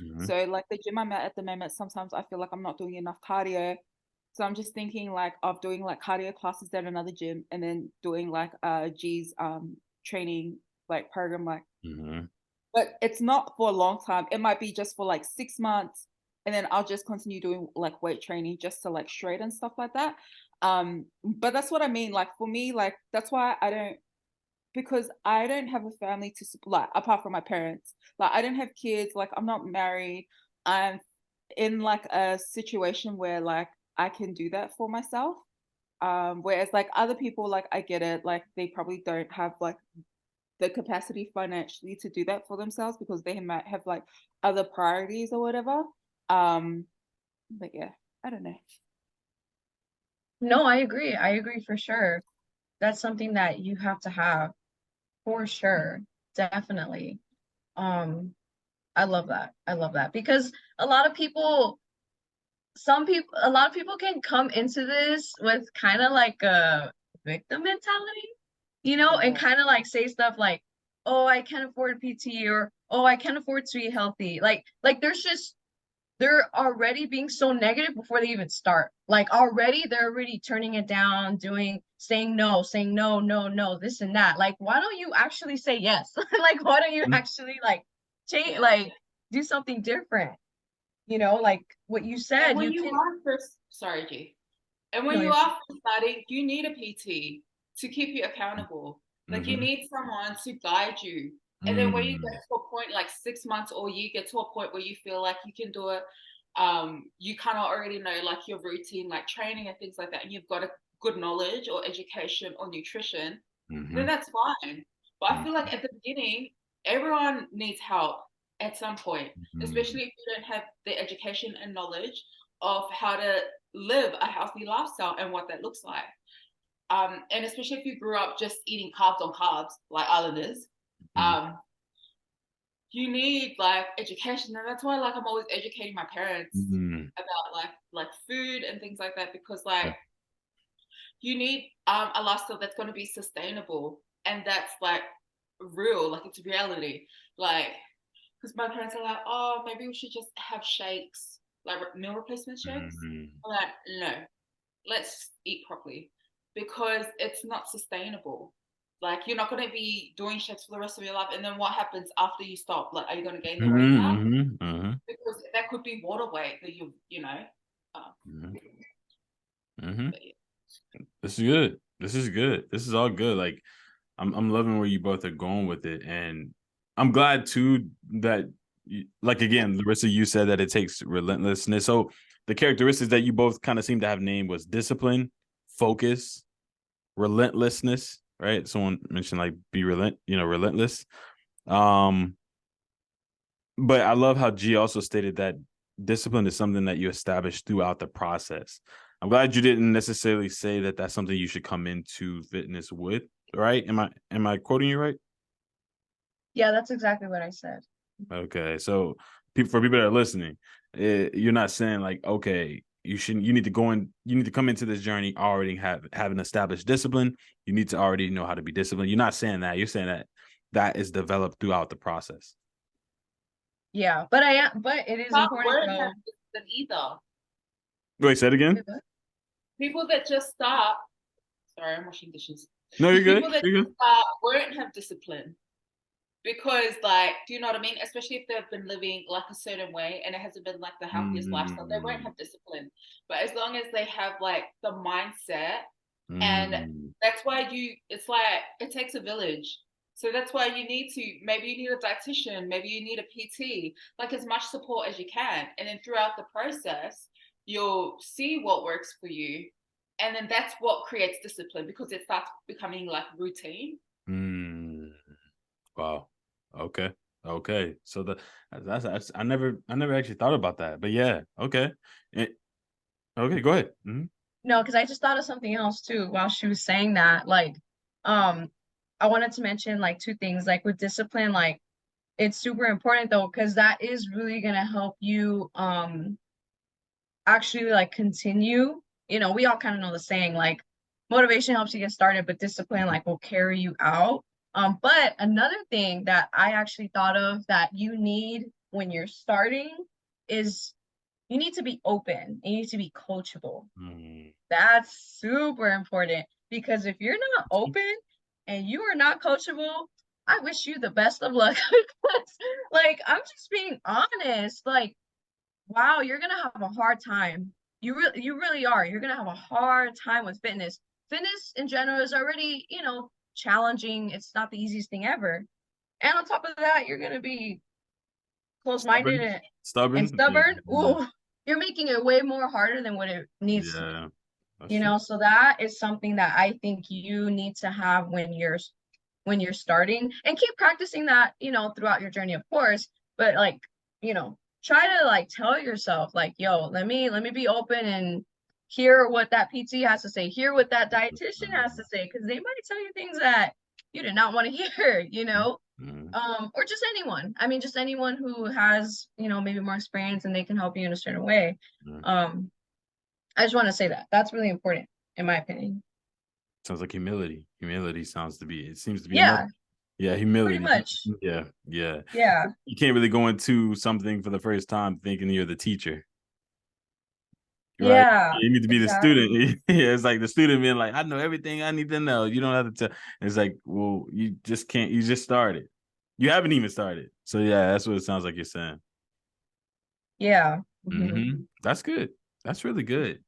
Mm-hmm. So like the gym I'm at the moment, sometimes I feel like I'm not doing enough cardio. So I'm just thinking like of doing like cardio classes at another gym and then doing like G's training like program like, Mm-hmm. but it's not for a long time. It might be just for like 6 months, and then I'll just continue doing like weight training just to like shred and stuff like that. But that's what I mean. Like for me, like that's why I don't, because I don't have a family to like apart from my parents. Like I don't have kids. Like I'm not married. I'm in like a situation where like I can do that for myself. Whereas like other people, like I get it, like they probably don't have like the capacity financially to do that for themselves because they might have like other priorities or whatever. Um, but yeah, I don't know. No, I agree. I agree for sure. That's something that you have to have for sure. Definitely. Um, I love that. I love that because a lot of people, a lot of people can come into this with kind of like a victim mentality, and Yeah. kind of like say stuff like, "Oh, I can't afford PT," or "Oh, I can't afford to eat healthy." Like there's just they're already being so negative before they even start. Like already they're already turning it down, saying no, no, no, this and that. Like, why don't you actually say yes? Like, why don't you actually like change, Yeah. like do something different? Like what you And said, when you you can. are first, sorry, G. And when No, you you're fine. are first starting, you need a PT to keep you accountable. Like you Mm-hmm. need someone to guide you. And then when you get Mm-hmm. to a point like 6 months or you get to a point where you feel like you can do it, you kind of already know like your routine, like training and things like that, and you've got a good knowledge or education or nutrition, then Mm-hmm. that's fine. But I feel like at the beginning, everyone needs help at some point, Mm-hmm. especially if you don't have the education and knowledge of how to live a healthy lifestyle and what that looks like. And especially if you grew up just eating carbs on carbs, like islanders, um, you need like education, and that's why like I'm always educating my parents Mm-hmm. about like food and things like that because like Yeah. you need a lifestyle that's going to be sustainable and that's like real, like it's reality, like because my parents are like, oh, maybe we should just have shakes, like meal replacement shakes. Mm-hmm. I'm like, no, let's eat properly because it's not sustainable. Like you're not going to be doing shakes for the rest of your life, and then what happens after you stop? Like, are you going to gain the weight back? Mm-hmm. Mm-hmm. Because that could be water weight that you know. Um, Mm-hmm. Mm-hmm. but yeah. This is good. This is good. This is all good. Like I'm loving where you both are going with it, and I'm glad too that like again, Larissa, you said that it takes relentlessness. So the characteristics that you both kind of seem to have named was discipline, focus, relentlessness. Right? Someone mentioned like be relentless. Um, but I love how G also stated that discipline is something that you establish throughout the process. I'm glad you didn't necessarily say that that's something you should come into fitness with, right? Am I quoting you right? Yeah, that's exactly what I said. Okay, so for people that are listening, you're not saying like, okay, you need to go in, you need to come into this journey already have an established discipline. You need to already know how to be disciplined. You're not saying that. You're saying that that is developed throughout the process. Yeah, but it is Some important won't have though. discipline either. Wait, say it again. Wait, what? People that just start, sorry, I'm washing dishes. No, you're good. People that You're just good. start won't have discipline because, like, do you know what I mean? Especially if they've been living like a certain way and it hasn't been like the healthiest lifestyle, they won't Mm, have discipline. But as long as they have like the mindset, and mm, that's why it's like it takes a village. So that's why maybe you need a dietitian, maybe you need a PT, like as much support as you can. And then throughout the process, you'll see what works for you. And then that's what creates discipline because it starts becoming like routine. mm. Wow. Okay. Okay. So that's I never actually thought about that. But yeah. Okay. Eh, okay. Go ahead. No, because I just thought of something else too while she was saying that. Like, um, I wanted to mention like two things. Like with discipline, like it's super important though, because that is really gonna help you actually like continue. We all kind of know the saying, like motivation helps you get started, but discipline like will carry you out. But another thing that I actually thought of that you need when you're starting is you need to be open. You need to be coachable. That's super important, because if you're not open and you are not coachable, I wish you the best of luck. Because, like, I'm just being honest. Like, wow, you're gonna have a hard time. You really are. You're gonna have a hard time with fitness. Fitness in general is already, challenging. It's not the easiest thing ever. And on top of that, you're gonna be close-minded and Stubborn. stubborn. Yeah. Ooh, you're making it way more harder than what it needs to Yeah. be. So that is something that I think you need to have when you're starting, and keep practicing that, throughout your journey, of course. But like, try to like tell yourself like, yo, let me be open and hear what that PT has to say, hear what that dietitian has to say, because they might tell you things that you did not want to hear, or just anyone. I mean, just anyone who has, maybe more experience and they can help you in a certain way. I just want to say that that's really important, in my opinion. Sounds like humility. Humility seems to be Yeah. Yeah, humility. Pretty much. Yeah. You can't really go into something for the first time thinking you're the teacher. Right? Yeah. You need to be the student. Yeah, it's like the student being like, I know everything I need to know. You don't have to tell. It's like, well, you just can't. You just started. You haven't even started. So yeah, that's what it sounds like you're saying. Yeah. That's good. That's really good.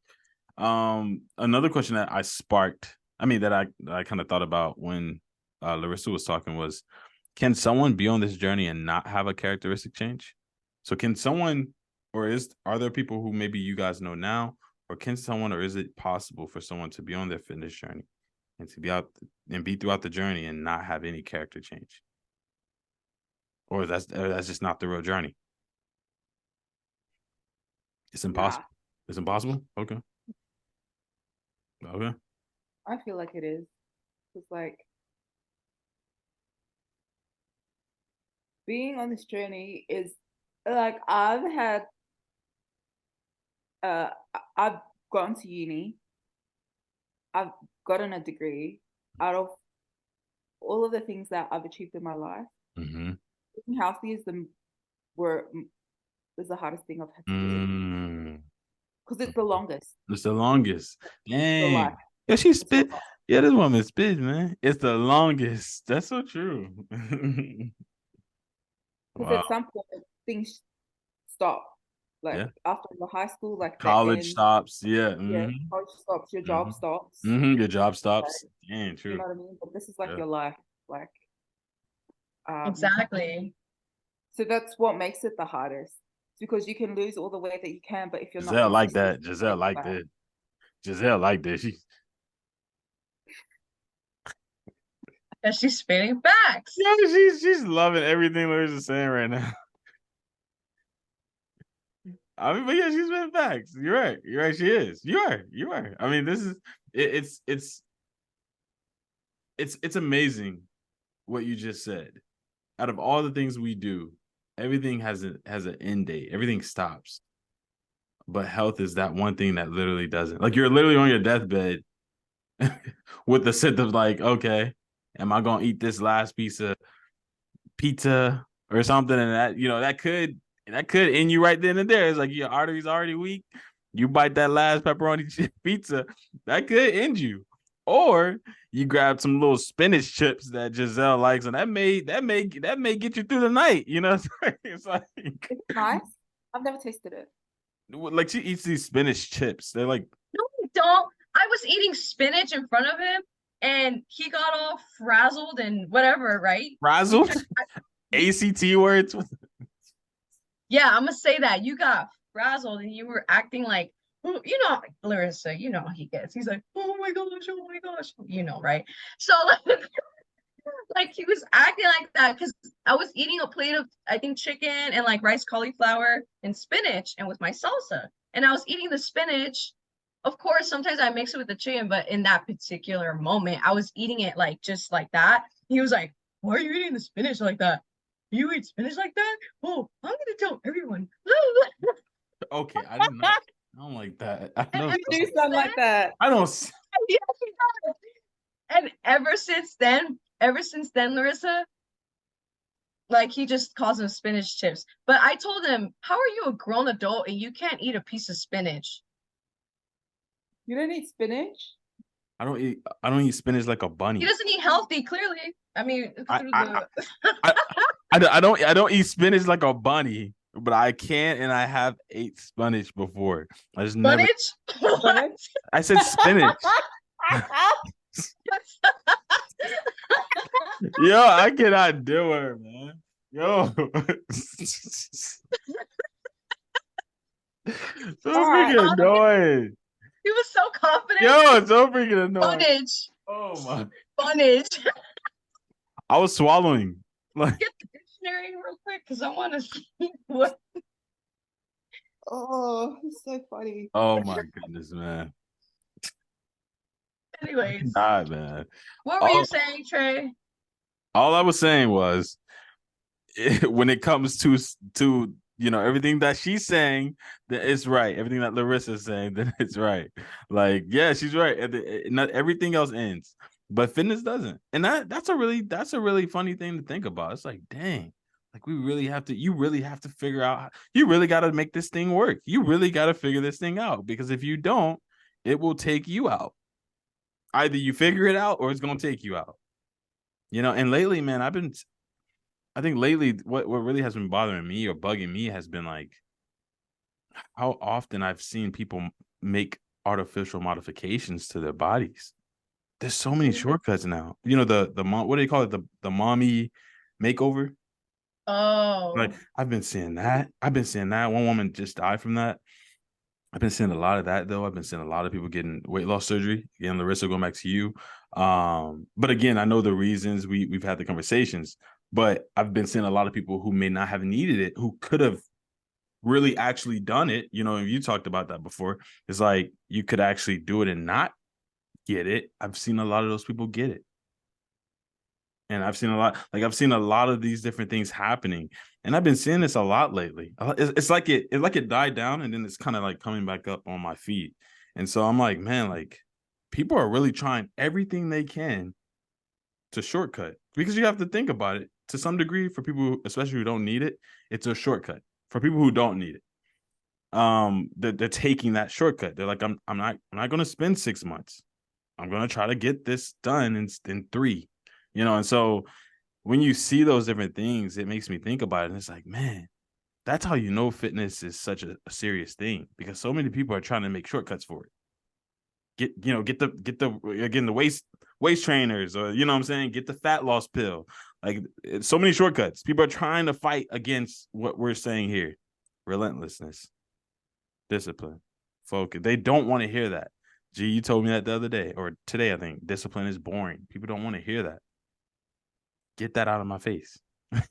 Another question that I sparked, that I kind of thought about when Larissa was talking was, can someone be on this journey and not have a characteristic change? So can someone, are there people who maybe you guys know now, or is it possible for someone to be on their fitness journey and to be out and be throughout the journey and not have any character change? Or that's just not the real journey? It's impossible. Nah. It's impossible? Okay. I feel like it is. It's like being on this journey is like I've gone to uni. I've gotten a degree. Out of all of the things that I've achieved in my life, being healthy is the hardest thing I've had to do. Because it's the longest. It's the longest. Dang. Yeah, she spit. Yeah, this woman spit, man. It's the longest. That's so true. Because at some point things stop. Like after the high school, like college stops. Yeah. College stops. Your job stops. Your job stops. Dang, true. You know what I mean? But this is like your life. Like exactly. So that's what makes it the hardest. It's because you can lose all the weight that you can, but if you're Giselle not like that. Giselle like that. Giselle like that. She's spitting facts. Yeah, she's loving everything Larissa's saying right now. But yeah, she's spitting facts. You're right. You're right. She is. You are. I mean, this is it's amazing what you just said. Out of all the things we do, everything has an end date. Everything stops. But health is that one thing that literally doesn't. Like, you're literally on your deathbed with the sense of like, okay, am I gonna eat this last piece of pizza or something? And that could end you right then and there. It's like your arteries already weak. You bite that last pepperoni pizza, that could end you. Or you grab some little spinach chips that Giselle likes, and that may get you through the night. It's like, it's nice. I've never tasted it. Like, she eats these spinach chips. They're like, no, I don't. I was eating spinach in front of him, and he got all frazzled and whatever, right? Frazzled? ACT words? Yeah, I'm gonna say that. You got frazzled and you were acting like, Larissa, you know how he gets. He's like, oh my gosh, right? So like he was acting like that because I was eating a plate of, I think, chicken and like rice cauliflower and spinach and with my salsa. And I was eating the spinach. Of course, sometimes I mix it with the chicken, but in that particular moment, I was eating it like just like that. He was like, why are you eating the spinach like that? You eat spinach like that? Oh, I'm gonna tell everyone. Okay, I don't like that. I don't do something like that. I don't. And ever since then, Larissa, Like he just calls them spinach chips. But I told him, how are you a grown adult and you can't eat a piece of spinach? You don't eat spinach? I don't eat spinach like a He bunny. doesn't eat healthy, clearly. I mean, I through I the I, I don't eat spinach like a bunny, but I can and I have ate spinach before. I just never. spinach. What? Spinach? I said spinach. Yo, I cannot do her, man. Yo, so All right. freaking annoying. He was so confident. Yo, it's so freaking annoying. Spinach. Oh my! Spinach. I was swallowing. Like, Get the dictionary real quick because I want to see what. Oh, it's so funny. oh my goodness, man. Anyways, God, man. what were you All, saying, Trey? all I was saying was, when it comes to everything that she's saying, that it's right. Everything that Larissa's saying, that it's right. Like, yeah, she's right. Not everything else ends, but fitness doesn't. And that's a really funny thing to think about. It's like, dang, like you really have to figure out. You really got to make this thing work. You really got to figure this thing out, because if you don't, it will take you out. Either you figure it out or it's gonna take you out. And lately, man, I think lately what really has been bothering me or bugging me has been like how often I've seen people make artificial modifications to their bodies. There's so many shortcuts now. The mom, what do they call it? The mommy makeover. Like, Oh, I've been seeing that. One woman just died from that. I've been seeing a lot of that though. I've been seeing a lot of people getting weight loss surgery. Again, Larissa, going back to you. But again, I know the reasons. We've had the conversations, but I've been seeing a lot of people who may not have needed it, who could have really actually done it. And you talked about that before. It's like you could actually do it and not get it. I've seen a lot of those people get it. And I've seen a lot of these different things happening. And I've been seeing this a lot lately. It's like it died down and then it's kind of like coming back up on my feed. And so I'm like, man, like people are really trying everything they can to shortcut, because you have to think about it to some degree. For people, especially who don't need it, it's a shortcut. For people who don't need it, they're taking that shortcut. They're like, I'm not going to spend 6 months. I'm going to try to get this done in 3. And so when you see those different things, it makes me think about it. And it's like, man, that's how fitness is such a serious thing, because so many people are trying to make shortcuts for it. Get the waist trainers, or what I'm saying, get the fat loss pill. Like, so many shortcuts. People are trying to fight against what we're saying here: relentlessness, discipline, focus. They don't want to hear that. Gee, you told me that the other day or today. I think discipline is boring. People don't want to hear that. Get that out of my face.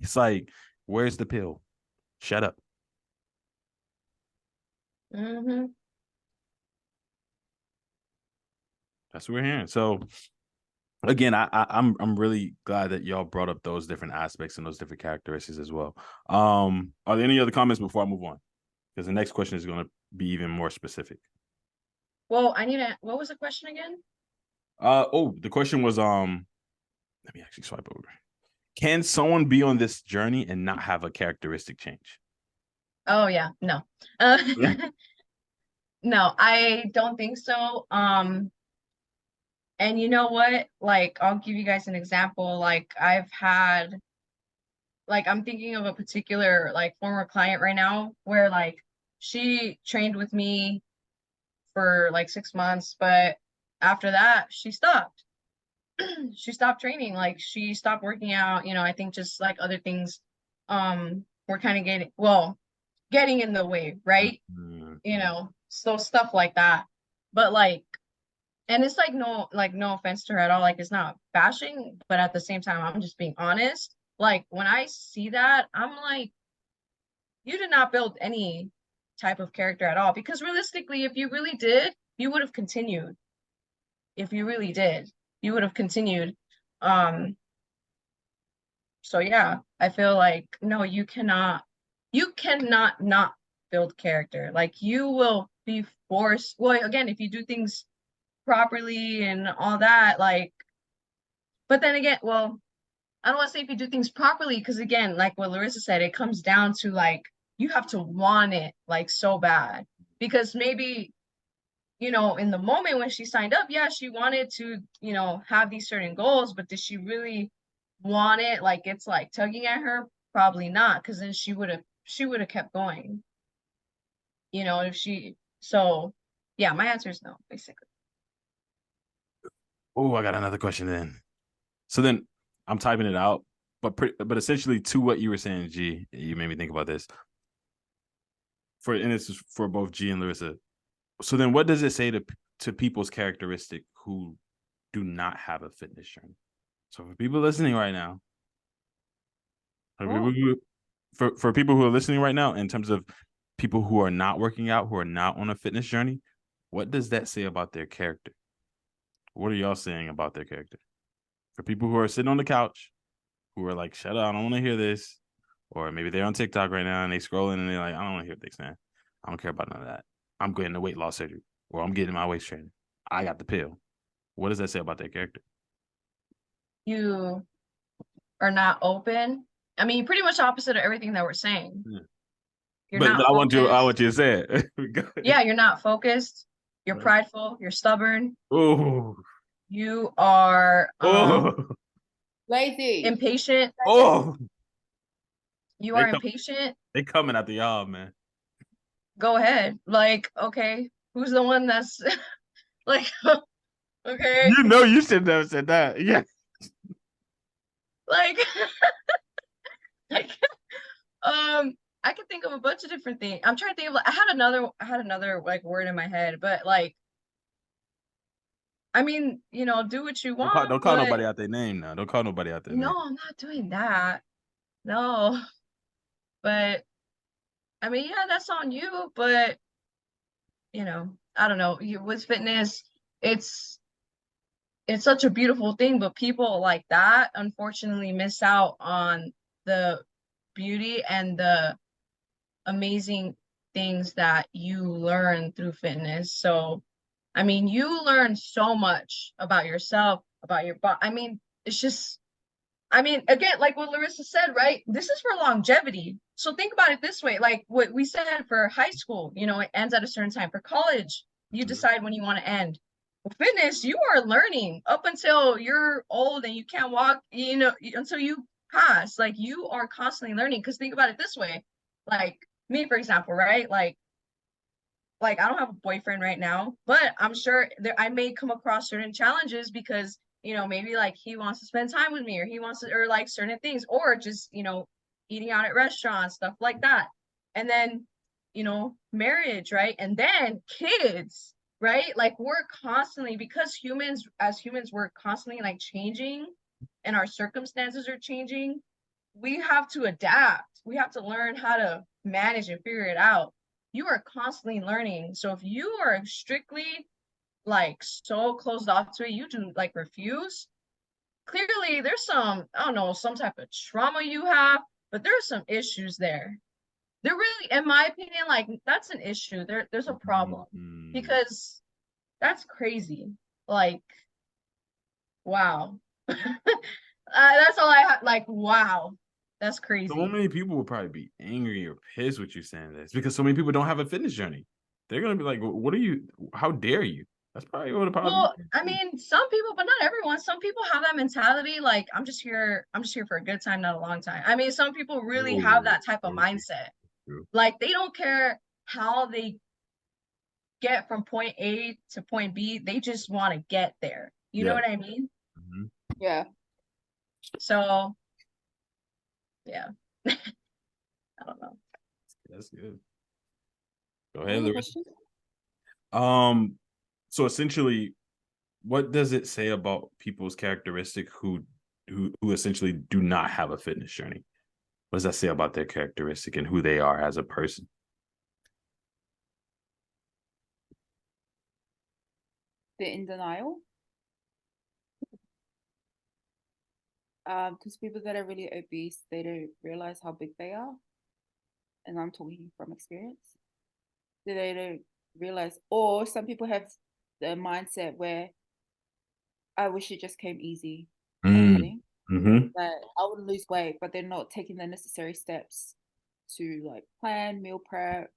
It's like, where's the pill? Shut up. mm-hmm. That's what we're hearing. So again, I'm really glad that y'all brought up those different aspects and those different characteristics as well. Are there any other comments before I move on? Because the next question is going to be even more specific. Well, what was the question again? The question was, let me actually swipe over. Can someone be on this journey and not have a characteristic change? Oh yeah, no. No, I don't think so. And you know what? Like, I'll give you guys an example. Like, I'm thinking of a particular like former client right now where like she trained with me for like 6 months, but after that she stopped. She stopped training. Like, she stopped working out. I think just like other things were kind of getting in the way, right? Mm-hmm. So stuff like that. But like, and it's like no offense to her at all. Like, it's not bashing, but at the same time, I'm just being honest. Like, when I see that, I'm like, you did not build any type of character at all. Because realistically, if you really did, you would have continued. If you really did, you would have continued. So yeah, I feel like no, you cannot not build character. Like, you will be forced. Well, again, if you do things properly and all that, like, but then again, well, I don't want to say if you do things properly, because again, like what Larissa said, it comes down to like you have to want it like so bad. Because maybe, you know, in the moment when she signed up, yeah, she wanted to, you know, have these certain goals, but did she really want it? Like it's like tugging at her? Probably not, because then she would have kept going, you know, if she so yeah, my answer is no, basically. Oh, I got another question then. So then I'm typing it out, but essentially to what you were saying, G, you made me think about this. And this is for both G and Larissa. So then what does it say to people's characteristic who do not have a fitness journey? So for people listening right now, for people who are listening right now, in terms of people who are not working out, who are not on a fitness journey, what does that say about their character? What are y'all saying about their character? For people who are sitting on the couch, who are like, shut up, I don't want to hear this. Or maybe they're on TikTok right now and they scrolling and they're like, I don't want to hear what they're saying. I don't care about none of that. I'm getting a weight loss surgery or I'm getting my waist training. I got the pill. What does that say about their character? You are not open. I mean, pretty much opposite of everything that we're saying. Yeah. You're But not I want focused. you to say it. Yeah, you're not focused. You're prideful. You're stubborn. Oh, You are oh, Lazy. impatient. oh. You They are come, impatient. they coming after y'all, man. Go ahead. Like, okay, who's the one that's like, okay, You know you should never said that. Yeah. like, like, I can think of a bunch of different things. I'm trying to think of. Like, I had another like word in my head, but like, I mean, you know, do what you want, Don't call but nobody out their name now. Don't call nobody out their no, name. I'm not doing that. No, but I mean, yeah, that's on you, but you know, I don't know. With fitness, it's it's such a beautiful thing, but people like that unfortunately miss out on the beauty and the amazing things that you learn through fitness. So, I mean, you learn so much about yourself, about your body. I mean, it's just I mean, again, like what Larissa said, right? This is for longevity. So think about it this way, like what we said for high school, you know, it ends at a certain time. For college, you decide when you want to end. For fitness, you are learning up until you're old and you can't walk, you know, until you pass. Like you are constantly learning. Because think about it this way, like me, for example, right? Like I don't have a boyfriend right now, but I'm sure there I may come across certain challenges because you know maybe like he wants to spend time with me or he wants to or like certain things or just you know eating out at restaurants stuff like that. And then you know marriage, right? And then kids, right? Like we're constantly because humans as humans we're constantly like changing and our circumstances are changing. We have to adapt. We have to learn how to manage and figure it out. You are constantly learning. So if you are strictly like so closed off to it, you do like refuse. Clearly, there's some, I don't know, some type of trauma you have, but there's some issues there. There really, in my opinion, like that's an issue. There's a problem Mm-hmm. because that's crazy. Like, wow. That's all I have. Like, wow, that's So crazy. many people will probably be angry or pissed with you saying this because so many people don't have a fitness journey. They're gonna be like, "What are you? How dare you?" That's probably what it probably. Well, I mean, some people, but not everyone. Some people have that mentality, like I'm just here for a good time, not a long time. I mean, some people really have Oh, that type of true, mindset. true. Like they don't care how they get from point A to point B, they just want to get there. You know Yeah. what I mean? Mm-hmm. Yeah. So, yeah. I don't know. That's good. Go What ahead, was the Larissa. question? Um. So essentially, what does it say about people's characteristic who essentially do not have a fitness journey? What does that say about their characteristic and who they are as a person? They're in denial. Because people that are really obese, they don't realize how big they are. And I'm talking from experience. They don't realize, or some people have the mindset where I wish it just came easy, kind of Mm, thing. that I want to lose weight, but they're not taking the necessary steps to like plan, meal prep,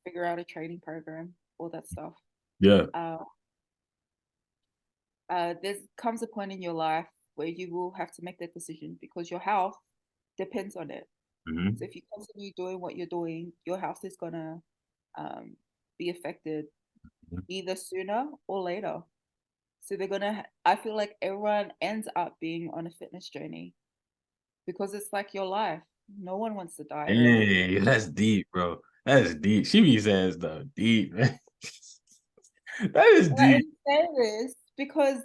figure out a training program, all that stuff. Yeah. There comes a point in your life where you will have to make that decision because your health depends on it. Mm-hmm. So if you continue doing what you're doing, your health is gonna be affected either sooner or later. So they're gonna. I feel like everyone ends up being on a fitness journey because it's like your life. No one wants to die early. Hey, that's deep, bro. That's deep. She be saying stuff deep, man. That is And I deep. say this because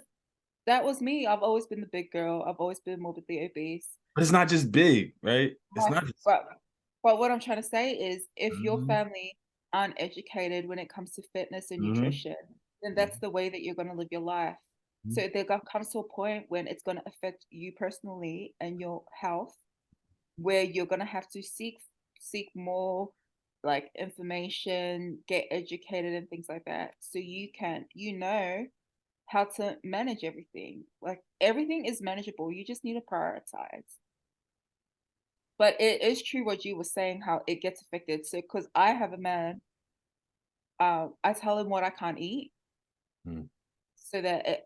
that was me. I've always been the big girl. I've always been morbidly obese. But it's not just big, right? It's Like, not just. but what I'm trying to say is if your Mm-hmm. family aren't educated when it comes to fitness and Mm-hmm. nutrition, then that's the way that you're going to live your life. So comes to a point when it's going to affect you personally and your health, where you're going to have to seek more like information, get educated and things like that. So you know how to manage everything. Like everything is manageable. You just need to prioritize. But it is true what you were saying, how it gets affected. So, because I have a man, I tell him what I can't eat, Mm-hmm. so that it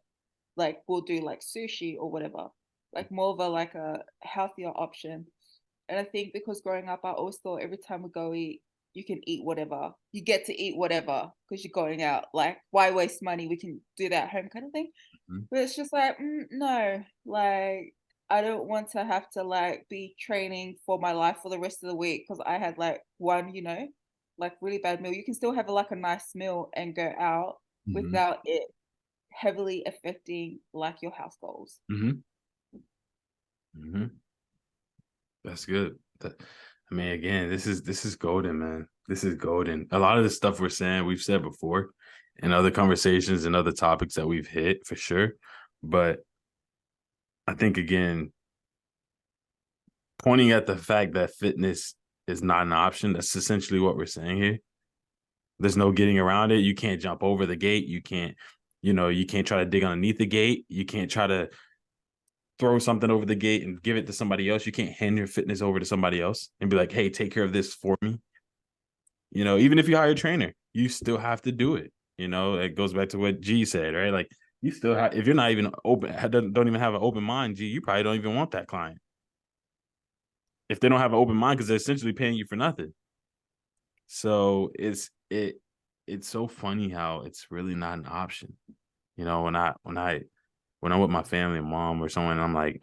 like we'll do like sushi or whatever, like more of a like a healthier option. And I think because growing up, I always thought every time we go eat, you can eat whatever, you get to eat whatever because you're going out. Like, why waste money? We can do that at home, kind of thing. But it's just like, no, like I don't want to have to like be training for my life for the rest of the week because I had like one, like really bad meal. You can still have like a nice meal and go out Mm-hmm. without it heavily affecting like your house goals. Mm-hmm. Mm-hmm. That's good. I mean, again, this is golden, man. This is golden. A lot of the stuff we're saying, we've said before in other conversations and other topics that we've hit for sure. But I think again, pointing at the fact that fitness is not an option, that's essentially what we're saying here. There's no getting around it. You can't jump over the gate. You can't try to dig underneath the gate. You can't try to throw something over the gate and give it to somebody else. You can't hand your fitness over to somebody else and be like, hey, take care of this for me. Even if you hire a trainer, you still have to do it. It goes back to what G said, right? Like you still have, if you're not even open, don't even have an open mind, G, you probably don't even want that client. If they don't have an open mind, because they're essentially paying you for nothing. So it's so funny how it's really not an option. When I'm with my family, mom or someone, I'm like,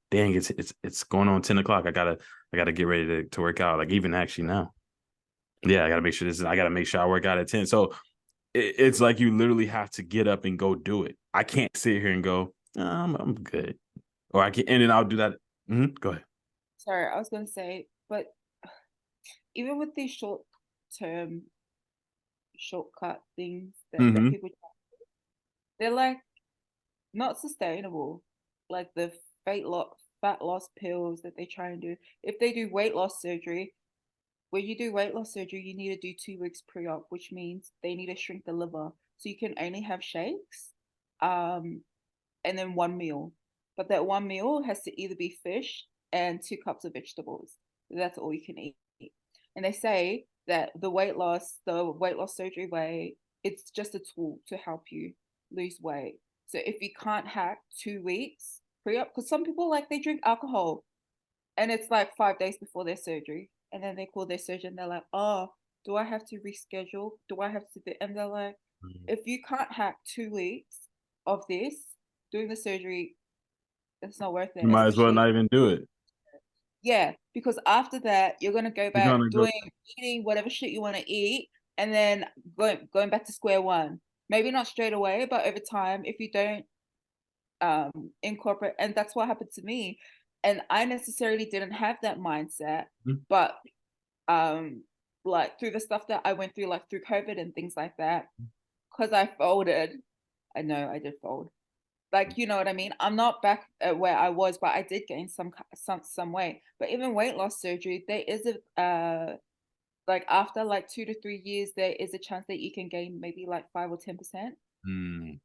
dang, it's going on 10 o'clock. I gotta get ready to work out. Like even actually now. Yeah, I gotta make sure I work out at 10. So it's like you literally have to get up and go do it. I can't sit here and go, I'm good. Or I can, and then I'll do that. Go ahead. Sorry, I was going to say, but even with these term shortcut things that Mm-hmm. people, they're like not sustainable. Like the fat loss pills that they try and do. If they do weight loss surgery, when you do weight loss surgery, you need to do 2 weeks pre-op, which means they need to shrink the liver. So you can only have shakes, and then one meal. But that one meal has to either be fish and 2 cups of vegetables. That's all you can eat. And they say that the weight loss surgery way, it's just a tool to help you lose weight. So if you can't hack 2 weeks pre-op, because some people like they drink alcohol and it's like 5 days before their surgery, and then they call their surgeon. They're like, "Oh, do I have to reschedule? Do I have to do?" And they're like, "If you can't hack 2 weeks of this doing the surgery, it's not worth You it." might as well Especially, not even do it. yeah, because after that you're gonna go You're back gonna go. doing eating whatever shit you want to eat, and then going back to square one. Maybe not straight away, but over time, if you don't incorporate, and that's what happened to me. And I necessarily didn't have that mindset, but um like through the stuff that I went through, like through COVID and things like that, because I folded. I know I did fold. Like, you know what I mean? I'm not back at where I was, but I did gain some weight. But even weight loss surgery, there is a like after like 2 to 3 years, there is a chance that you can gain maybe like 5 or 10% Mm.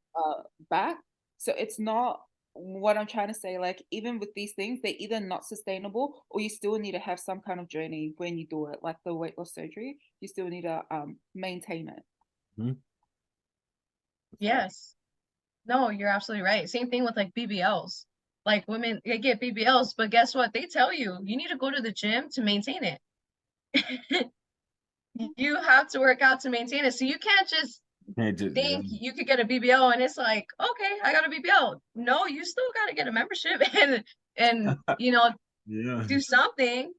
back. So it's not what I'm trying to say, like even with these things, they're either not sustainable or you still need to have some kind of journey when you do it, like the weight loss surgery. You still need to maintain it. Mm-hmm. Yes. No, you're absolutely right. Same thing with like BBLs. Like women, they get BBLs, but guess what? They tell you you need to go to the gym to maintain it. You have to work out to maintain it. So you can't just Yeah. think you could get a BBL and it's like, okay, I got a BBL. No, you still got to get a membership and Yeah. do something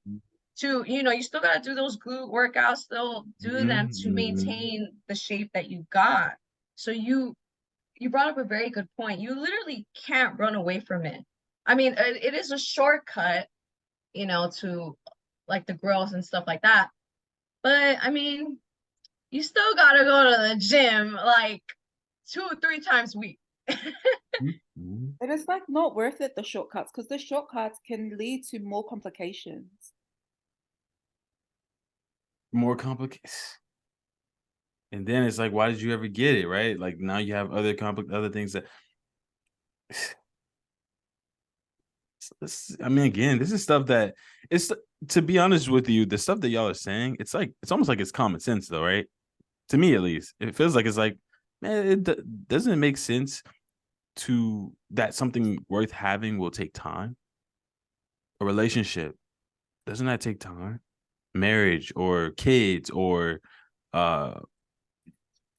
to, you still got to do those glute workouts, still do them to Mm-hmm. maintain the shape that you got. So you brought up a very good point. You literally can't run away from it. I mean, it is a shortcut, to like the growth and stuff like that. But I mean, you still gotta go to the gym like 2 or 3 times a week. Mm-hmm. And it's like not worth it, the shortcuts, because the shortcuts can lead to more complications. More complicated. And then it's like, why did you ever get it? Right? Like now you have other things that I mean, again, this is stuff that it's to be honest with you, the stuff that y'all are saying, it's almost like it's common sense though, right? To me at least. It feels like it's like, man, doesn't it make sense to that something worth having will take time? A relationship, doesn't that take time? Marriage or kids or uh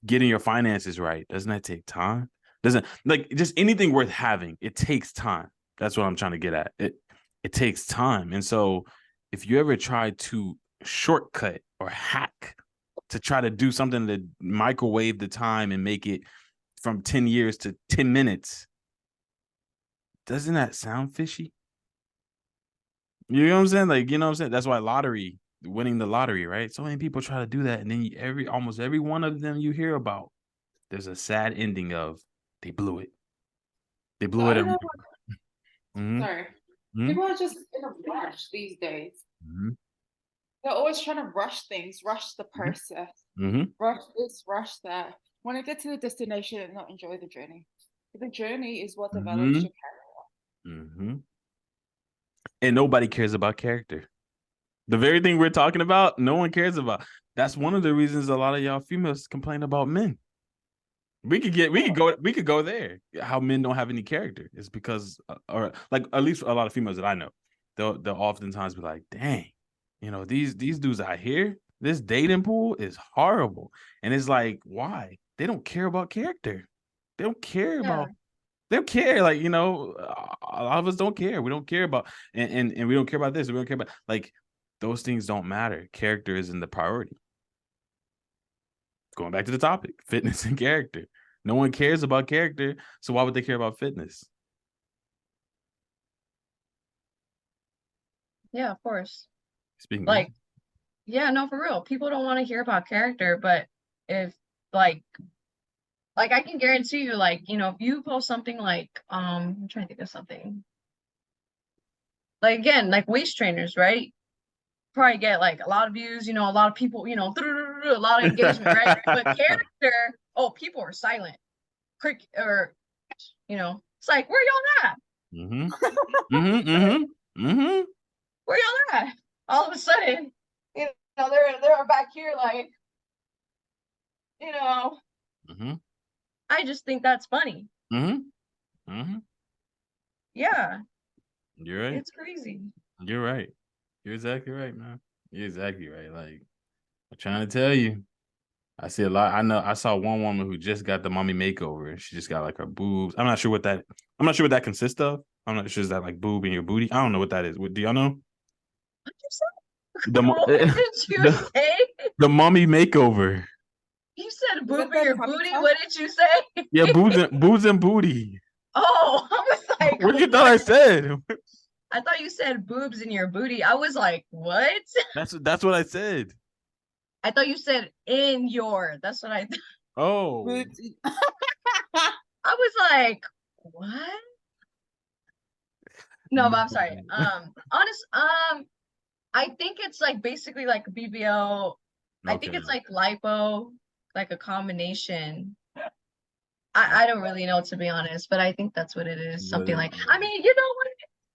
getting your finances right, doesn't that take time? Doesn't like just anything worth having, it takes time. That's what I'm trying to get at. It takes time. And so if you ever try to shortcut or hack to try to do something to microwave the time and make it from 10 years to 10 minutes, doesn't that sound fishy? You know what I'm saying? Like, you know what I'm saying? That's why winning the lottery, right? So many people try to do that. And then almost every one of them you hear about, there's a sad ending of they blew it. They So blew I it. don't know. Mm-hmm. Sorry. Mm-hmm. People are just in a rush these days. Mm-hmm. They're always trying to rush things, rush the process, Mm-hmm. rush this, rush that. Want to get to the destination and not enjoy the journey. The journey is what develops Mm-hmm. your character. Mm-hmm. And nobody cares about character. The very thing we're talking about, no one cares about. That's one of the reasons a lot of y'all females complain about men. We could go there. How men don't have any character is because, or like at least a lot of females that I know, they'll oftentimes be like, "Dang, these dudes out here, this dating pool is horrible," and it's like, why? They don't care about character. They don't care Yeah. about. They don't care. Like a lot of us don't care. We don't care about, and we don't care about this. We don't care about like those things don't matter. Character isn't the priority. Going back to the topic, fitness and character. No one cares about character, so why would they care about fitness? Yeah, of course. Speaking of, Like, yeah, no, for real. People don't want to hear about character, but if like I can guarantee you, like, if you post something like, I'm trying to think of something. Like again, like waist trainers, right? Probably get like a lot of views, a lot of people, a lot of engagement, right? But character, oh, people are silent. Crick or it's like, where y'all at? mm-hmm, mm-hmm, mm-hmm, mm-hmm. Where y'all at? All of a sudden, they're back here like, you know, Mm-hmm. I just think that's funny. Mm-hmm. Mm-hmm. Yeah, You're right. it's crazy. You're right. You're exactly right, man. You're exactly right. Like I'm trying to tell you. I see a lot. I know I saw one woman who just got the mommy makeover and she just got like her boobs. I'm not sure what that consists of. I'm not sure is that like boob in your booty. I don't know what that is. Do y'all know? What did you say? The What did you the, say? the mommy makeover. You said Is that boob in the your tummy booty. tuck? What did you say? Yeah, boobs and booty. Oh, I was like, What you thought I what? said? I thought you said boobs in your booty. I was like, what? That's what I said. I thought you said in your. That's what I. Oh. Boobs. I was like, what? No, but I'm sorry. I think it's like basically like a BBL. I think Okay. it's like lipo, like a combination. I don't really know, to be honest, but I think that's what it is. Something like, I mean, you know what?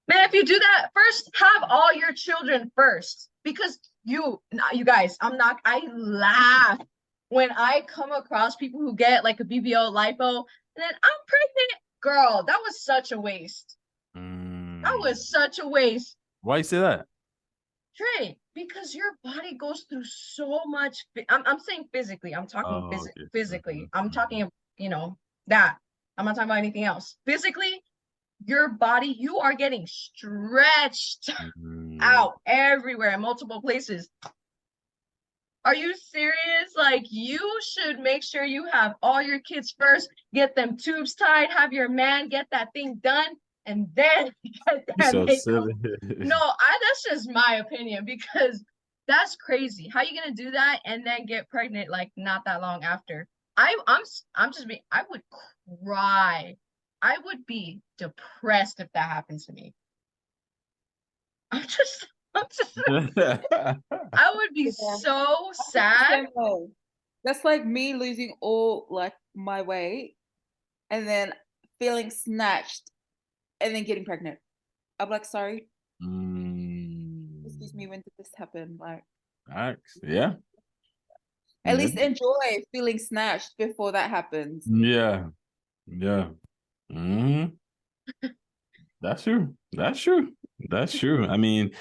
Man, if you do that, first have all your children first. Because you guys, I laugh when I come across people who get like a BBL lipo and then I'm pregnant. Girl, that was such a waste. That was such a waste. Why you say that? Trey, because your body goes through so much. I'm saying physically. I'm talking Oh, okay. physically. I'm talking, that. I'm not talking about anything else. Physically, your body, you are getting stretched out everywhere in multiple places. Are you serious? Like, you should make sure you have all your kids first, get them tubes tied, have your man get that thing done, and then get You're that so makeup. silly. No, that's just my opinion, because that's crazy. How you gonna do that and then get pregnant like not that long after? I'm just being, I would cry. I would be depressed if that happened to me. I'm just I would be Yeah. so I feel the sad. same way. That's like me losing all like my weight and then feeling snatched and then getting pregnant. I'm like, sorry, excuse me, when did this happen? Like, Yeah. at Yeah. least enjoy feeling snatched before that happens. Yeah. Yeah. That's true. That's true. That's true. I mean,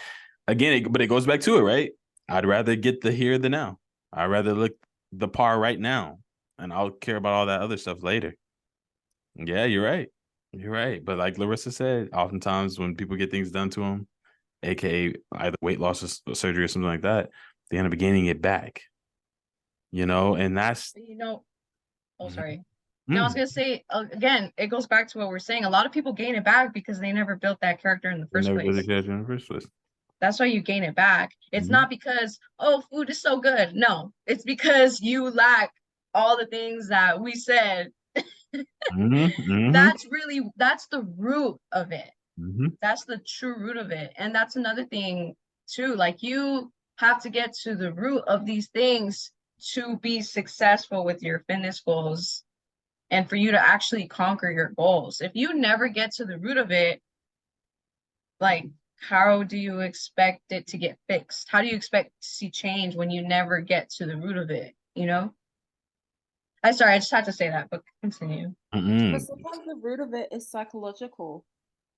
again, but it goes back to it, right? I'd rather get the here than now. I'd rather look the par right now, and I'll care about all that other stuff later. Yeah, you're right. You're right. But like Larissa said, oftentimes when people get things done to them, aka either weight loss or surgery or something like that, they end up gaining it back. And that's Oh, sorry. No, I was mm, gonna say, again, it goes back to what we're saying. A lot of people gain it back because they never built that character in the they first never really place. catch in the first place. That's why you gain it back. It's Mm-hmm. not because, oh, food is so good. No, it's because you lack all the things that we said. Mm-hmm. That's the root of it. Mm-hmm. That's the true root of it. And that's another thing too. Like, you have to get to the root of these things to be successful with your fitness goals and for you to actually conquer your goals. If you never get to the root of it, like, how do you expect it to get fixed? How do you expect to see change when you never get to the root of it? I just had to say that, but continue. But Mm-hmm. sometimes the root of it is psychological.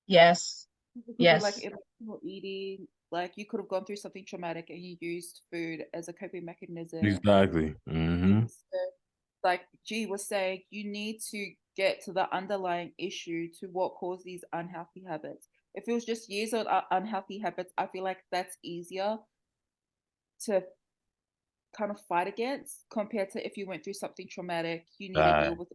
Yes. It could be like Yes. emotional eating, like you could have gone through something traumatic and you used food as a coping mechanism. Exactly. Mm-hmm. So, like G was saying, you need to get to the underlying issue to what caused these unhealthy habits. If it was just years of unhealthy habits, I feel like that's easier to kind of fight against compared to if you went through something traumatic, you need to deal with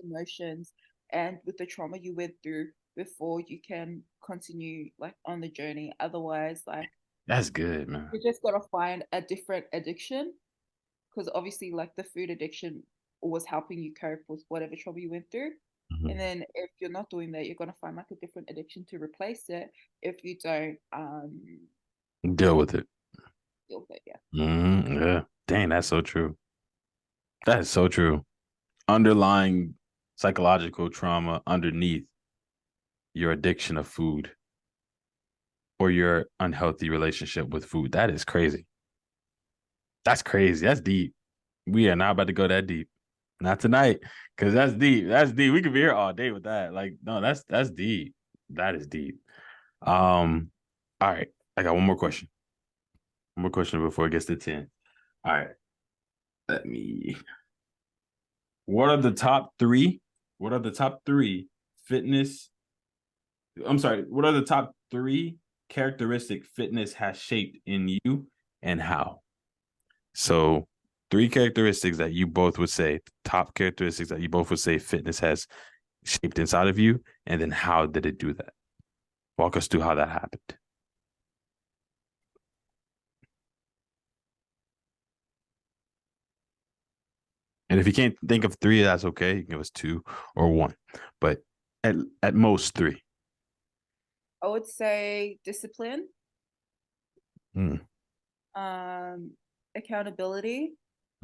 emotions and with the trauma you went through before you can continue like on the journey. Otherwise, like That's good, man. you just gotta find a different addiction because obviously like the food addiction was helping you cope with whatever trouble you went through. And Mm-hmm. then if you're not doing that, you're gonna find like a different addiction to replace it if you don't Deal with it. deal with it. Yeah. Mm-hmm. Yeah. Dang, that's so true. That is so true. Underlying psychological trauma underneath your addiction of food or your unhealthy relationship with food. That is crazy. That's crazy. That's deep. We are not about to go that deep. Not tonight. Because that's deep. That's deep. We could be here all day with that. Like, no, that's deep. That is deep. All right. I got one more question. One more question before it gets to 10. All right. Let me. What are the top three? What are the top three fitness? I'm sorry. What are the top three characteristic fitness has shaped in you and how? So, three characteristics that you both would say, top characteristics that you both would say fitness has shaped inside of you, and then how did it do that? Walk us through how that happened. And if you can't think of three, that's okay. You can give us two or one, but at most three. I would say discipline, Mm. um, accountability,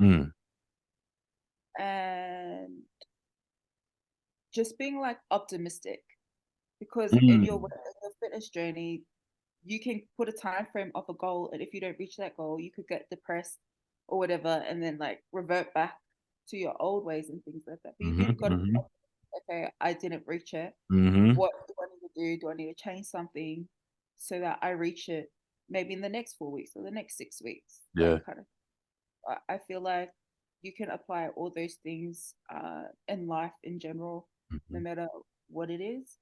Mm. and just being like optimistic, because in Mm. your fitness journey, you can put a time frame of a goal, and if you don't reach that goal, you could get depressed or whatever, and then like revert back to your old ways and things like that. But Mm-hmm, you've got to be mm-hmm, okay, I didn't reach it. mm-hmm. What do I need to do? Do I need to change something so that I reach it maybe in the next 4 weeks or the next 6 weeks? Like Yeah. kind of, I feel like you can apply all those things in life in general, no Mm-hmm, matter what it is,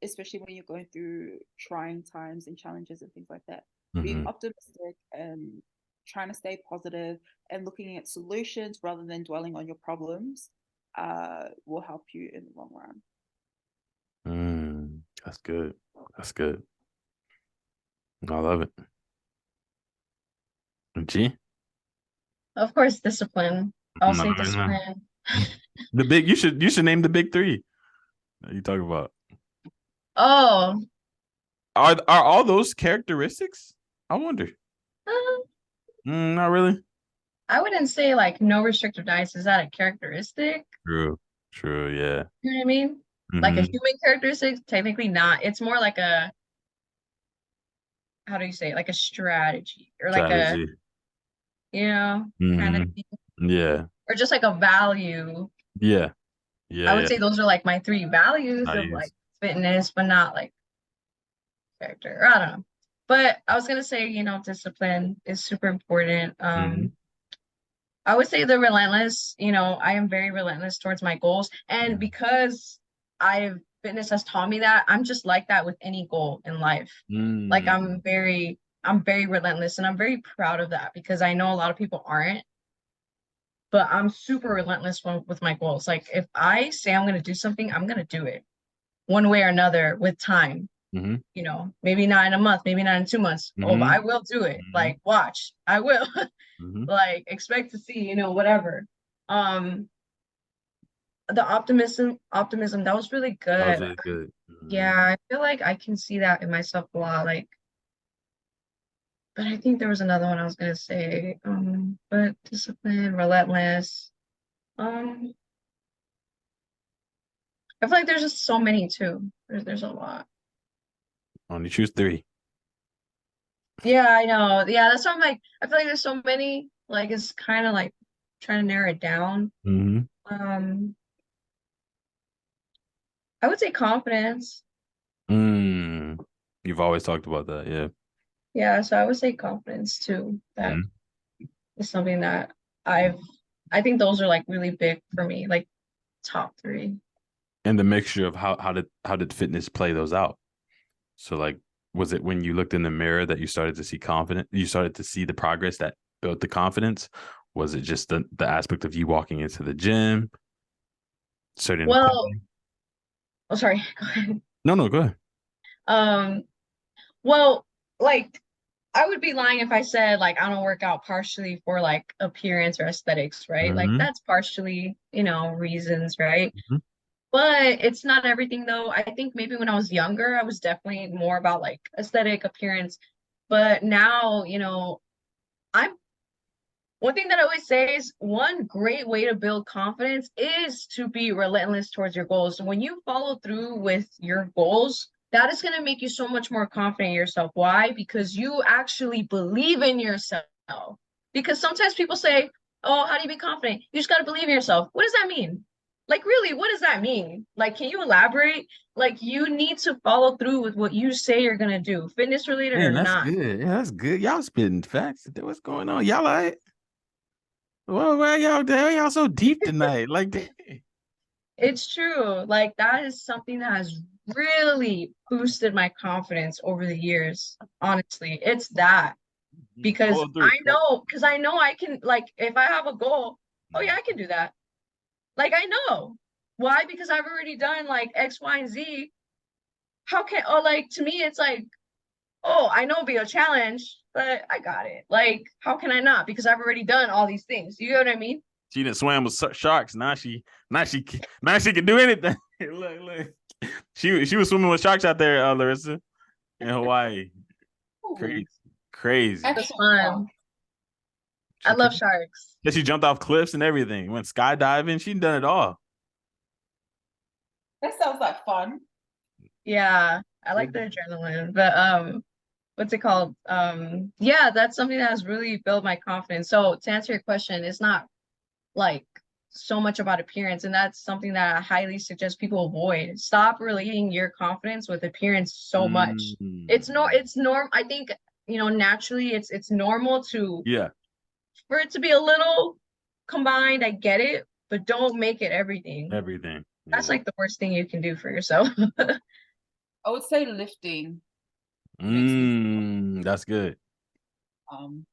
especially when you're going through trying times and challenges and things like that. Being mm-hmm. optimistic and trying to stay positive and looking at solutions rather than dwelling on your problems will help you in the long run. That's good. That's good. I love it. G? Of course, discipline. I'll say discipline. The big you should name the big three that you talk about. Oh, Are all those characteristics? I wonder. uh, Not really. I wouldn't say like no restrictive diets. Is that a characteristic? True. True, yeah. You know what I mean? Like a Mm-hmm. human characteristic? Technically not. It's more like a, how do you say it? Like a strategy or like a, Strategy. kind of, Mm-hmm. Yeah. or just like a value. Yeah. Yeah, I would yeah. say those are like my three values I of like use. fitness, but not like character. Or I don't know. But I was gonna say, discipline is super important. Mm-hmm. I would say the relentless, I am very relentless towards my goals. And because fitness has taught me that, I'm just like that with any goal in life. Like Mm-hmm. I'm very relentless and I'm very proud of that because I know a lot of people aren't, but I'm super relentless with my goals. Like if I say I'm going to do something, I'm going to do it one way or another with time. Mm-hmm. Maybe not in a month, maybe not in 2 months. Oh, but Mm-hmm. I will do it. Like watch, I will. Mm-hmm. Like expect to see, whatever. Um, the optimism, that was really That was good. really good. Mm-hmm. Yeah, I feel like I can see that in myself a lot. Like, but I think there was another one I was gonna say. But discipline, relentless. Um, I feel like there's just so many too. There's a lot. Only choose three. Yeah, I know. Yeah, that's why I'm like, I feel like there's so many. Like it's kind of like trying to narrow it down. Mm-hmm. Um, I would say confidence. Mm. You've always talked about that, yeah. Yeah, so I would say confidence too. That Mm-hmm. is something that I've I think those are like really big for me, like top three. And the mixture of how did fitness play those out? So like was it when you looked in the mirror that you started to see you started to see the progress that built the confidence? Was it just the aspect of you walking into the gym, certain Well, equipment? oh sorry, go ahead. No, go ahead. Um, well, like I would be lying if I said like I don't work out partially for like appearance or aesthetics, right? Like Mm-hmm. that's partially, reasons, right? Mm-hmm. But it's not everything though. I think maybe when I was younger, I was definitely more about like aesthetic appearance. But now, I'm one thing that I always say is one great way to build confidence is to be relentless towards your goals. When you follow through with your goals, that is going to make you so much more confident in yourself. Why? Because you actually believe in yourself. Because sometimes people say, "Oh, how do you be confident?" You just got to believe in yourself. What does that mean? Like, really, what does that mean? Like, can you elaborate? Like, you need to follow through with what you say you're going to do, fitness related or Man, that's not. good. Yeah, that's good. Y'all spitting facts. What's going on? Y'all like, well, why y'all so deep tonight? Like, It's true. Like that is something that has really boosted my confidence over the years. Honestly, it's that follow through. because I know I can like if I have a goal, oh yeah, I can do that. Like I know. Why? Because I've already done like X, Y, and Z. How can oh like to me it's like, oh, I know it'll be a challenge, but I got it. Like, how can I not? Because I've already done all these things. You know what I mean? She didn't swam with sharks. Now she can do anything. Look. She was swimming with sharks out there, Larissa, in Hawaii. Ooh, Crazy, crazy. That's excellent stuff. fun. I She love sharks. she jumped off cliffs and everything. Went skydiving. She done it all. That sounds like fun. Yeah, I like the adrenaline, but what's it called? Yeah, that's something that has really built my confidence. So to answer your question, it's not like so much about appearance, and that's something that I highly suggest people avoid. Stop relating your confidence with appearance so much. Mm. It's norm. I think, naturally it's normal to Yeah, for it to be a little combined. I get it, but don't make it everything. everything. That's Yeah. like the worst thing you can do for yourself. I would say lifting makes me feel, That's good. um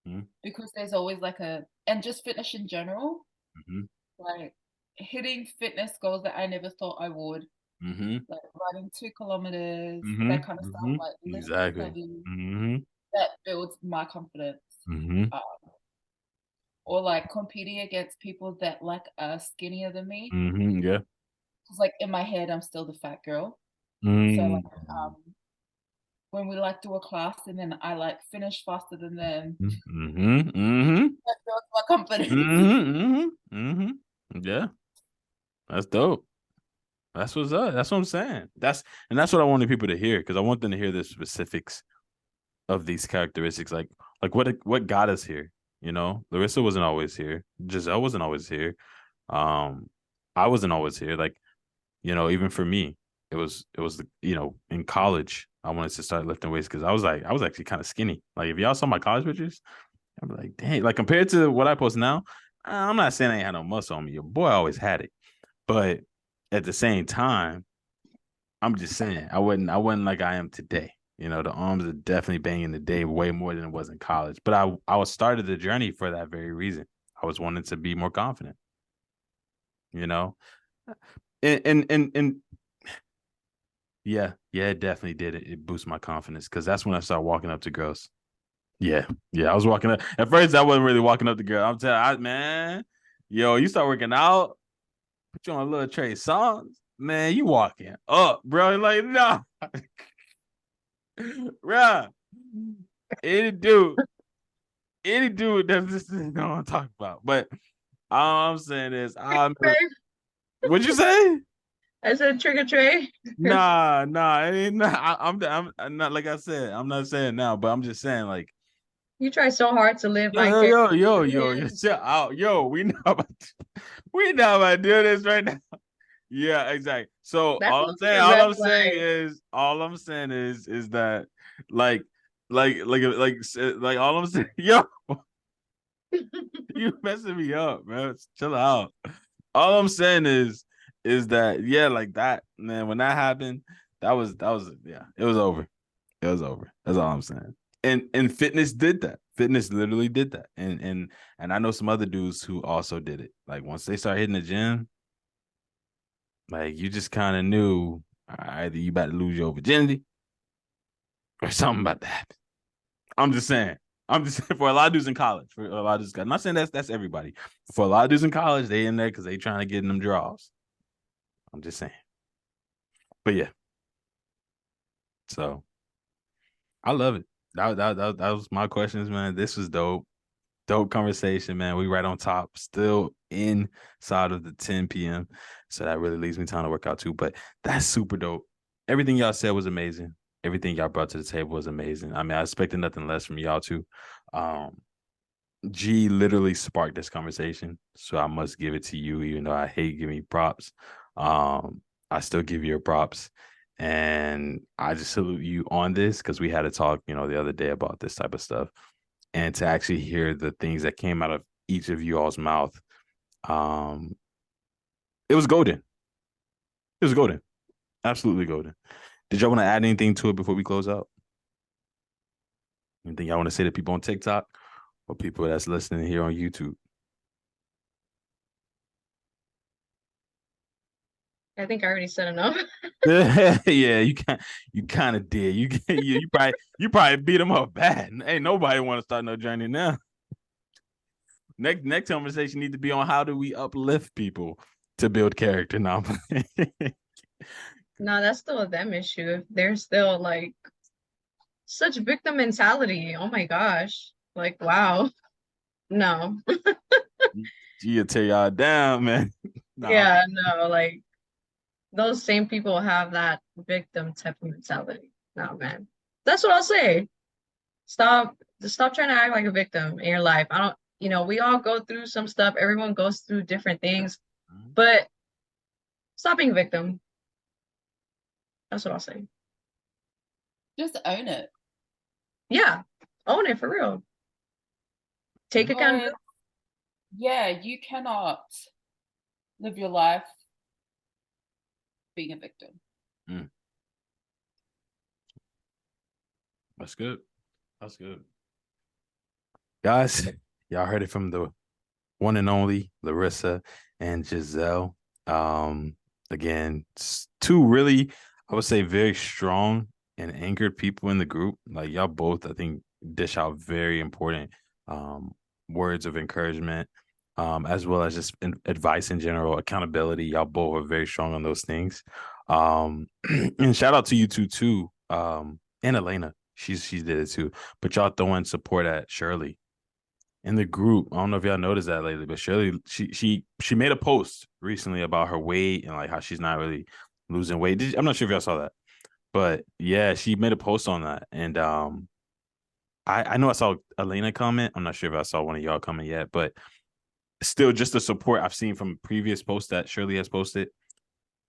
Mm-hmm. because there's always like and just fitness in general, Mm-hmm. like hitting fitness goals that I never thought I would, Mm-hmm. like running 2 kilometers, Mm-hmm. that kind of stuff, Mm-hmm. like lifting Exactly. heavy, Mm-hmm. that builds my confidence. Mm-hmm. Uh, or like competing against people that like are skinnier than me. Mm-hmm. Yeah. Because like in my head, I'm still the fat girl. So like Mm-hmm. when we like do a class and then I like finish faster than them, Mm-hmm. Mm-hmm. that builds my confidence. Mm-hmm. Mm-hmm. Yeah, that's dope. That's what's up. That's what I'm saying. That's what I wanted people to hear, because I want them to hear the specifics of these characteristics. Like what got us here. Larissa wasn't always here. Giselle wasn't always here. I wasn't always here. Like, even for me, it was in college, I wanted to start lifting weights because I was actually kind of skinny. Like, if y'all saw my college pictures, I'd be like, dang, like compared to what I post now, I'm not saying I ain't had no muscle on me. Your boy always had it. But at the same time, I'm just saying I wasn't like I am today. The arms are definitely banging today way more than it was in college. But I was started the journey for that very reason. I was wanting to be more confident, you know? And yeah, it definitely did. It boosted my confidence, because that's when I started walking up to girls. Yeah, I was walking up. At first, I wasn't really walking up to girls. I'm telling you, man, yo, you start working out, put you on a little Trey songs, man, you walking up, bro. Like, nah, bro. Any dude, that this is not what I'm talking about. But all I'm saying is, what'd you say? I said trick or treat. Nah, it ain't not. I'm not, like I said, I'm not saying now, but I'm just saying, like, You try so hard to live vicariously. yo, chill out, yo. We not about to do this right now. Yeah, exactly. So That's a all red I'm saying flag. is that, like, all I'm saying, yo, you messing me up, man. Chill out. All I'm saying is that, yeah, like that, man. When that happened, that was yeah, it was over. It was over. That's all I'm saying. And fitness did that. Fitness literally did that. And I know some other dudes who also did it. Like, once they start hitting the gym, like, you just kind of knew, either you about to lose your virginity or something about to happen. I'm just saying. I'm just saying, for a lot of dudes in college. For a lot of dudes, I'm not saying that's everybody. For a lot of dudes in college, they in there because they trying to get in them draws. I'm just saying. But yeah, so I love it. That was my questions, man. This was dope. Dope conversation, man. We right on top, still inside of the 10 p.m. So that really leaves me time to work out too. But that's super dope. Everything y'all said was amazing. Everything y'all brought to the table was amazing. I mean, I expected nothing less from y'all too. Um, G literally sparked this conversation, so I must give it to you, even though I hate giving props. I still give you your props, and I just salute you on this, because we had a talk, the other day about this type of stuff, and to actually hear the things that came out of each of you all's mouth, um, it was golden. It was golden, absolutely golden. Did y'all want to add anything to it before we close out? Anything y'all want to say to people on TikTok or people that's listening here on YouTube? I think I already said enough. Yeah, you kind of did. You probably beat them up bad. Ain't nobody want to start no journey now. Next conversation need to be on how do we uplift people to build character now. No, that's still a them issue. If they're still like such victim mentality. Oh my gosh. Like, wow. No. She'll tear y'all down, man. Nah, Yeah, no, like those same people have that victim type of mentality. No, man. That's what I'll say. Stop trying to act like a victim in your life. I don't, we all go through some stuff. Everyone goes through different things, but stop being a victim. That's what I'll say. Just own it. Yeah, own it for real. Take accountability. Yeah, you cannot live your life being a victim. That's good. That's good. Guys, y'all heard it from the one and only Larissa and Giselle. Again, two really, I would say, very strong and anchored people in the group. Like y'all both, I think, dish out very important words of encouragement, as well as just advice in general, accountability. Y'all both are very strong on those things. And shout out to you two too, and Elena. She did it too. But y'all throwing support at Shirley in the group. I don't know if y'all noticed that lately, but Shirley, she made a post recently about her weight and like how she's not really losing weight. I'm not sure if y'all saw that, but yeah, she made a post on that. And I know I saw Elena comment. I'm not sure if I saw one of y'all comment yet, but still, just the support I've seen from previous posts that Shirley has posted.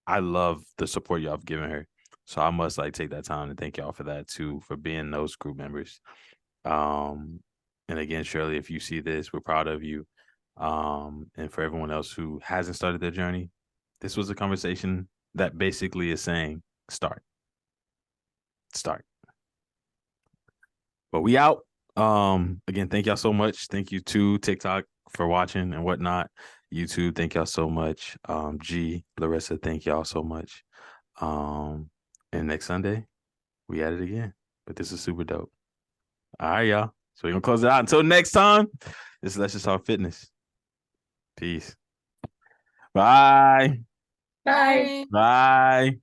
I love the support y'all have given her. So I must like take that time to thank y'all for that too, for being those group members. And again, Shirley, if you see this, we're proud of you. And for everyone else who hasn't started their journey, this was a conversation that basically is saying, start. But we out. Again, thank y'all so much. Thank you to TikTok for watching and whatnot. YouTube, thank y'all so much. Larissa, thank y'all so much. And next Sunday, we at it again. But this is super dope. All right, y'all. So we're going to close it out. Until next time, this is LetzJezTalk Fitness. Peace. Bye. Bye. Bye.